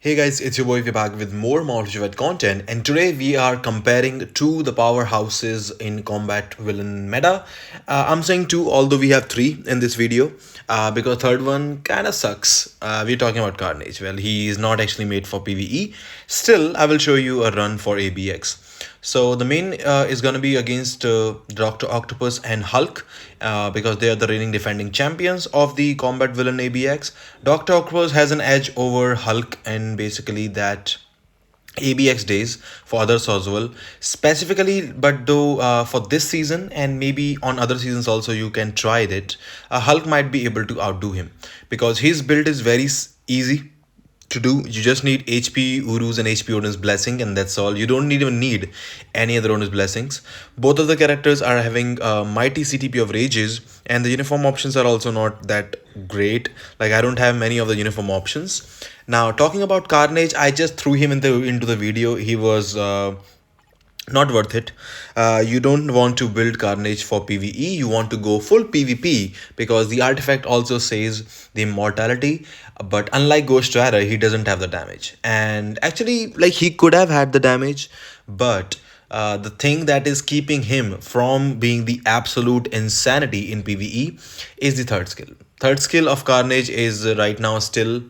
Hey guys, it's your boy. We're back with more Mortal content, and today we are comparing two the powerhouses in combat villain meta. I'm saying two, although we have three in this video, because third one kind of sucks. We're talking about Carnage. Well, he is not actually made for PvE. Still, I will show you a run for ABX. So the main is going to be against Dr. Octopus and Hulk because they are the reigning defending champions of the combat villain ABX. Dr. Octopus has an edge over Hulk and basically that ABX days for others as well. Specifically, but though for this season and maybe on other seasons also you can try it, Hulk might be able to outdo him because his build is very easy to do. You just need HP Uru's and HP Odin's blessing, and that's all. You don't even need any other Odin's blessings. Both of the characters are having mighty CTP of rages, and the uniform options are also not that great. Like, I don't have many of the uniform options. Now, talking about Carnage, I just threw him into the video. He was not worth it. You don't want to build Carnage for PvE, you want to go full PvP because the artifact also says the immortality, but unlike Ghost Rider, he doesn't have the damage. And actually, like, he could have had the damage, but the thing that is keeping him from being the absolute insanity in PvE is the third skill. Third skill of Carnage is right now still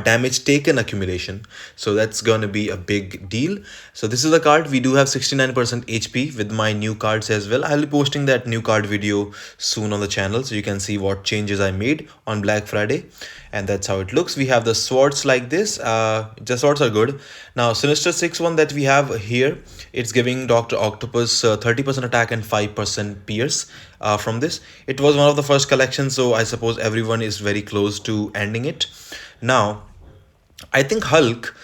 damage taken accumulation, so that's gonna be a big deal. So this is the card. We do have 69% HP with my new cards as well. I'll be posting that new card video soon on the channel so you can see what changes I made on Black Friday, and that's how it looks. We have the swords like this. The swords are good. Now Sinister 6 one that we have here, it's giving Dr. Octopus 30% attack and 5% pierce. From this, it was one of the first collections, so I suppose everyone is very close to ending it. Now, I think Hulk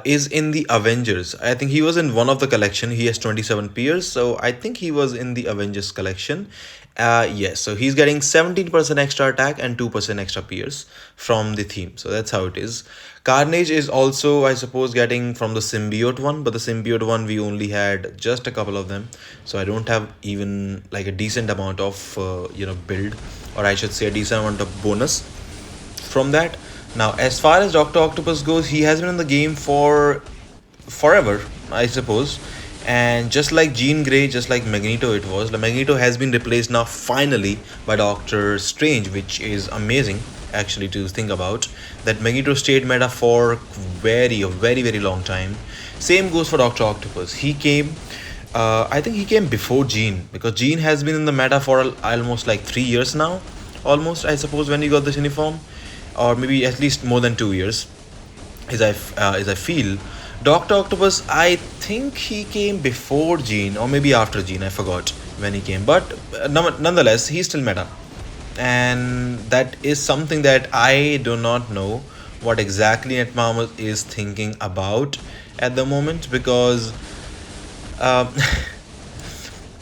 is in the Avengers. I think he was in one of the collection. He has 27 peers, so I think he was in the Avengers collection. Yes, so he's getting 17% extra attack and 2% extra peers from the theme. So that's how it is. Carnage is also, I suppose, getting from the symbiote one, but the symbiote one we only had just a couple of them, so I don't have even like a decent amount of build, or I should say a decent amount of bonus from that. Now, as far as Dr. Octopus goes, he has been in the game for forever, I suppose. And just like Jean Grey, just like Magneto, it was. The Magneto has been replaced now finally by Doctor Strange, which is amazing actually to think about. That Magneto stayed meta for a very long time. Same goes for Dr. Octopus. He came, I think he came before Jean, because Jean has been in the meta for almost like 3 years now. Almost, I suppose, when he got this uniform, or maybe at least more than 2 years, as I feel. Dr. Octopus, I think he came before Jean or maybe after Jean. I forgot when he came, but nonetheless, he's still meta, and that is something that I do not know what exactly NetMarmot is thinking about at the moment, because um,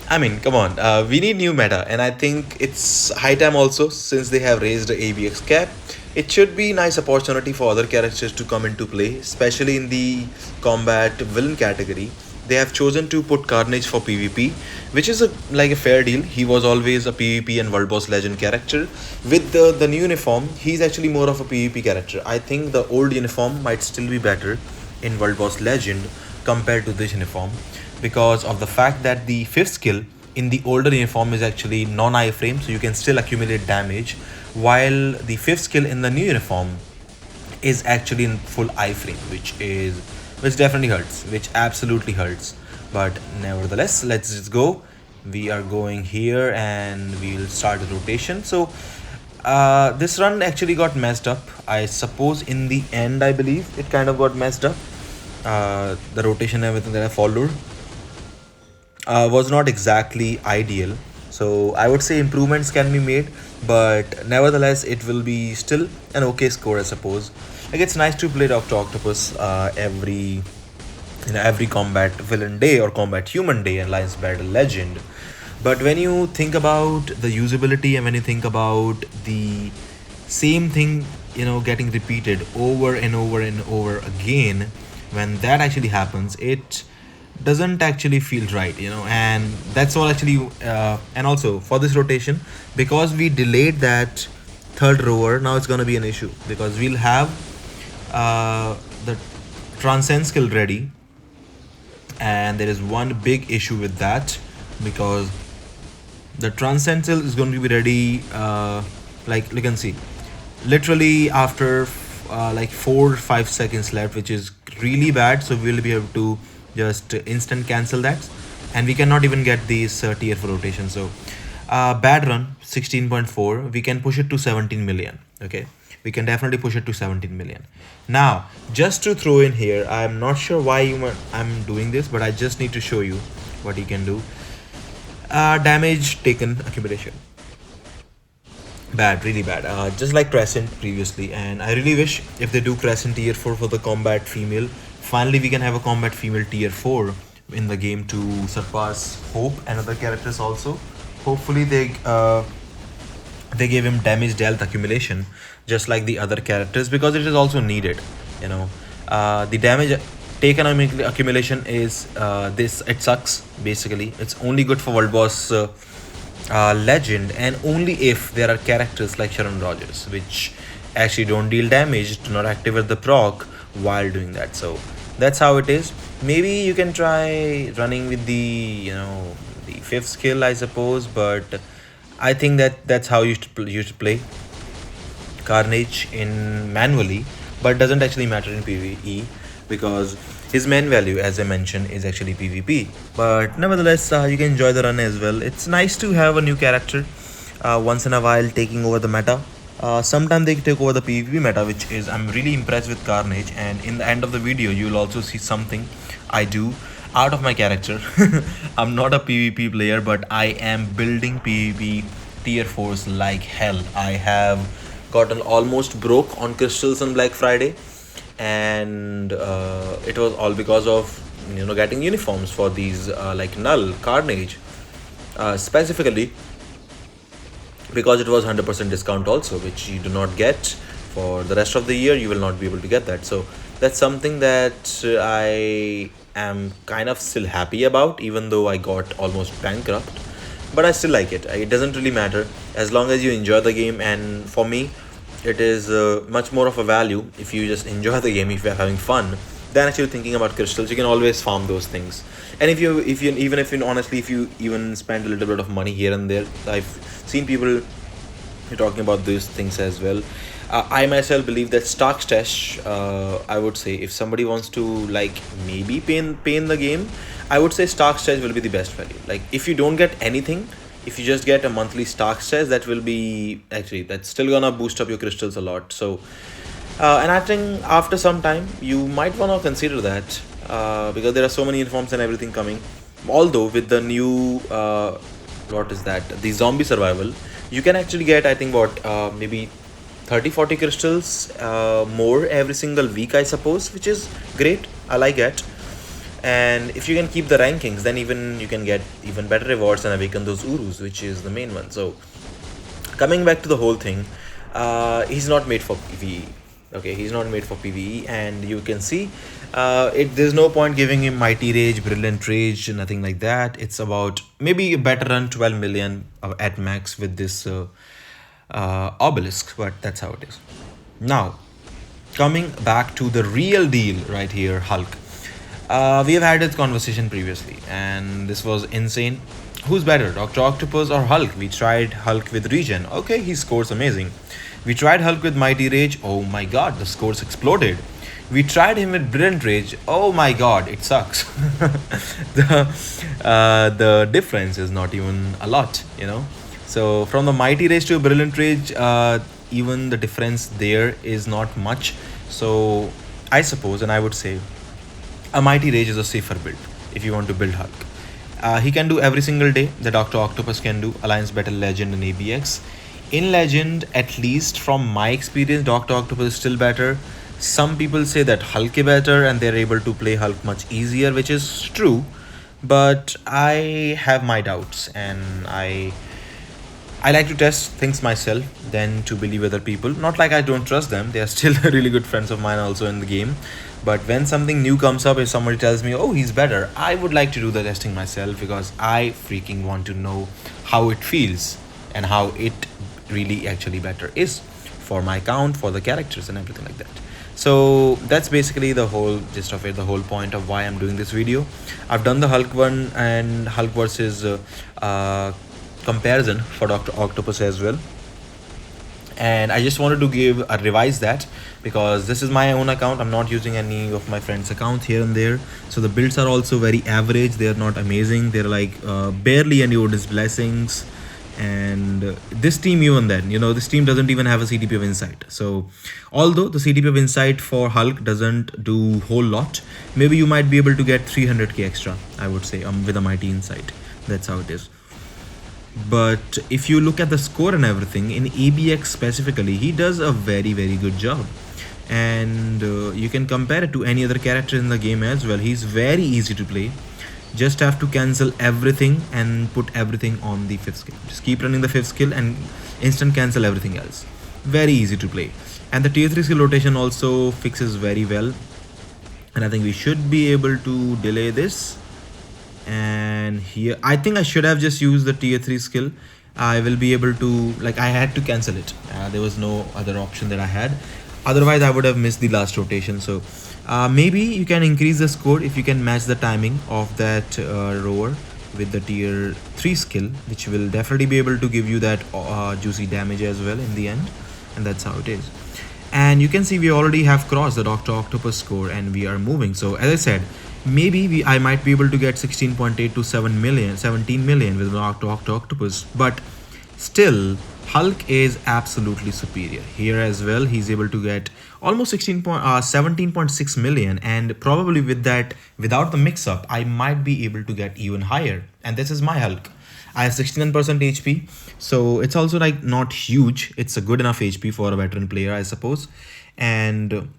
I mean, come on, we need new meta, and I think it's high time also, since they have raised the ABX cap. It should be nice opportunity for other characters to come into play, especially in the combat villain category. They have chosen to put Carnage for PvP, which is like a fair deal. He was always a PvP and World Boss Legend character. With the new uniform, he's actually more of a PvP character. I think the old uniform might still be better in World Boss Legend compared to this uniform, because of the fact that the fifth skill in the older uniform is actually non-iframe, so you can still accumulate damage, while the fifth skill in the new uniform is actually in full iframe, which definitely hurts, which absolutely hurts. But nevertheless, let's just go. We are going here and we'll start the rotation. So this run actually got messed up, I suppose. In the end, I believe it kind of got messed up. The rotation and everything that I followed was not exactly ideal, so I would say improvements can be made, but nevertheless it will be still an okay score, I suppose. Like, it's nice to play Dr. Octopus every combat villain day or combat human day and Alliance Battle Legend. But when you think about the usability, and when you think about the same thing, getting repeated over and over and over again, when that actually happens, it doesn't actually feel right, and that's all actually. And also for this rotation, because we delayed that third rower, now it's going to be an issue, because we'll have the transcend skill ready, and there is one big issue with that, because the transcend skill is going to be ready, like you can see, literally after like 4 or 5 seconds left, which is really bad. So we'll be able to just instant cancel that, and we cannot even get these tier 4 rotation. So bad run 16.4, we can push it to 17 million. Okay, we can definitely push it to 17 million. Now just to throw in here, I'm not sure why I'm doing this, but I just need to show you what you can do. Damage taken accumulation, bad, really bad, just like Crescent previously. And I really wish if they do Crescent tier 4 for the combat female, finally we can have a combat female tier 4 in the game to surpass Hope and other characters also. Hopefully they gave him damage dealt accumulation just like the other characters, because it is also needed, you know. The damage taken accumulation is this, it sucks basically. It's only good for world boss legend, and only if there are characters like Sharon Rogers, which actually don't deal damage, do not activate the proc while doing that. So that's how it is. Maybe you can try running with the, you know, the fifth skill, I suppose, but I think that's how you should play Carnage in manually, but doesn't actually matter in PvE, because his main value, as I mentioned, is actually PvP. But nevertheless, you can enjoy the run as well. It's nice to have a new character once in a while taking over the meta. Sometimes they take over the PvP meta, which is, I'm really impressed with Carnage. And in the end of the video, you'll also see something I do out of my character. I'm not a PvP player, but I am building PvP tier 4s like hell. I have gotten almost broke on crystals on Black Friday, and it was all because of, you know, getting uniforms for these like Null, Carnage, specifically because it was 100% discount also, which you do not get for the rest of the year. You will not be able to get that. So that's something that I am kind of still happy about, even though I got almost bankrupt. But I still like it. It doesn't really matter as long as you enjoy the game. And for me, it is much more of a value if you just enjoy the game, if you're having fun, than actually thinking about crystals. You can always farm those things. And if you even if you honestly, if you even spend a little bit of money here and there, I've seen people talking about these things as well. I myself believe that stock stash, I would say, if somebody wants to like maybe pay in the game, I would say stock stash will be the best value. Like if you don't get anything, if you just get a monthly stock stash, that will be actually, that's still gonna boost up your crystals a lot. So and I think after some time you might want to consider that, because there are so many uniforms and everything coming. Although with the new what is that, the zombie survival, you can actually get, I think, what maybe 30-40 crystals more every single week, I suppose, which is great. I like it. And if you can keep the rankings, then even you can get even better rewards and awaken those Urus, which is the main one. So coming back to the whole thing, he's not made for PvE. Okay, he's not made for PvE, and you can see there's no point giving him Mighty Rage, Brilliant Rage, nothing like that. It's about maybe a better run 12 million at max with this obelisk, but that's how it is. Now, coming back to the real deal right here, Hulk. We have had this conversation previously, and this was insane. Who's better, Dr. Octopus or Hulk? We tried Hulk with Regen. Okay, he scores amazing. We tried Hulk with Mighty Rage. Oh my god, the scores exploded. We tried him with Brilliant Rage. Oh my god, it sucks. The difference is not even a lot, you know. So from the Mighty Rage to Brilliant Rage, even the difference there is not much. So I suppose, and I would say, a Mighty Rage is a safer build if you want to build Hulk. He can do every single day. The Dr. Octopus can do Alliance Battle Legend and ABX. In Legend, at least from my experience, Dr. Octopus is still better. Some people say that Hulk is better and they're able to play Hulk much easier, which is true. But I have my doubts, and I like to test things myself than to believe other people. Not like I don't trust them. They are still really good friends of mine also in the game. But when something new comes up, if somebody tells me, oh, he's better, I would like to do the testing myself, because I freaking want to know how it feels and how it really actually better is for my account, for the characters and everything like that. So that's basically the whole gist of it, the whole point of why I'm doing this video. I've done the Hulk one and Hulk versus uh, comparison for Dr. Octopus as well, and I just wanted to give a revise that because this is my own account. I'm not using any of my friends' accounts here and there, so the builds are also very average. They are not amazing. They're like barely any Odin's blessings. And this team, even then, this team doesn't even have a CTP of Insight. So although the CTP of Insight for Hulk doesn't do whole lot, maybe you might be able to get 300k extra, I would say, with a mighty Insight. That's how it is. But if you look at the score and everything in ABX specifically, he does a very good job. And you can compare it to any other character in the game as well. He's very easy to play. Just have to cancel everything and put everything on the 5th skill. Just keep running the 5th skill and instant cancel everything else. Very easy to play. And the tier 3 skill rotation also fixes very well. And I think we should be able to delay this. And here I think I should have just used the tier 3 skill. I will be able to, like, I had to cancel it. There was no other option that I had. Otherwise I would have missed the last rotation. So maybe you can increase the score if you can match the timing of that rover with the tier 3 skill, which will definitely be able to give you that juicy damage as well in the end. And that's how it is. And you can see we already have crossed the Dr. Octopus score and we are moving. So as I said, maybe I might be able to get 16.8 to 17 million with Dr. Octopus, but still Hulk is absolutely superior here as well. He's able to get almost 17.6 million, and probably with that, without the mix-up, I might be able to get even higher. And this is my Hulk. I have 69% HP, so it's also like not huge. It's a good enough HP for a veteran player, I suppose. And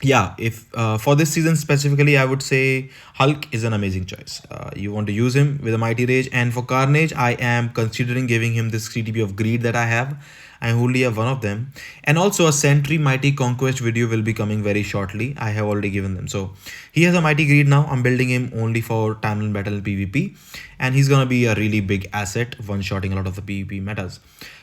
yeah, if for this season specifically, I would say Hulk is an amazing choice. You want to use him with a mighty rage, and for Carnage I am considering giving him this CTP of greed that I have. I only have one of them, and also a Sentry Mighty Conquest video will be coming very shortly. I have already given them. So he has a mighty greed now. I'm building him only for timeline battle and PvP, and he's gonna be a really big asset, one-shotting a lot of the PvP metas.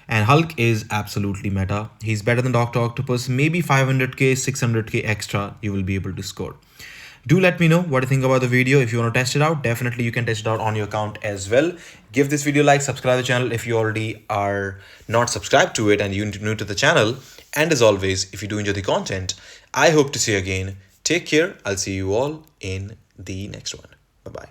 And Hulk is absolutely meta. He's better than Dr. Octopus. Maybe 500k, 600k extra you will be able to score. Do let me know what you think about the video. If you want to test it out, definitely you can test it out on your account as well. Give this video a like, subscribe to the channel if you already are not subscribed to it and you're new to the channel. And as always, if you do enjoy the content, I hope to see you again. Take care. I'll see you all in the next one. Bye-bye.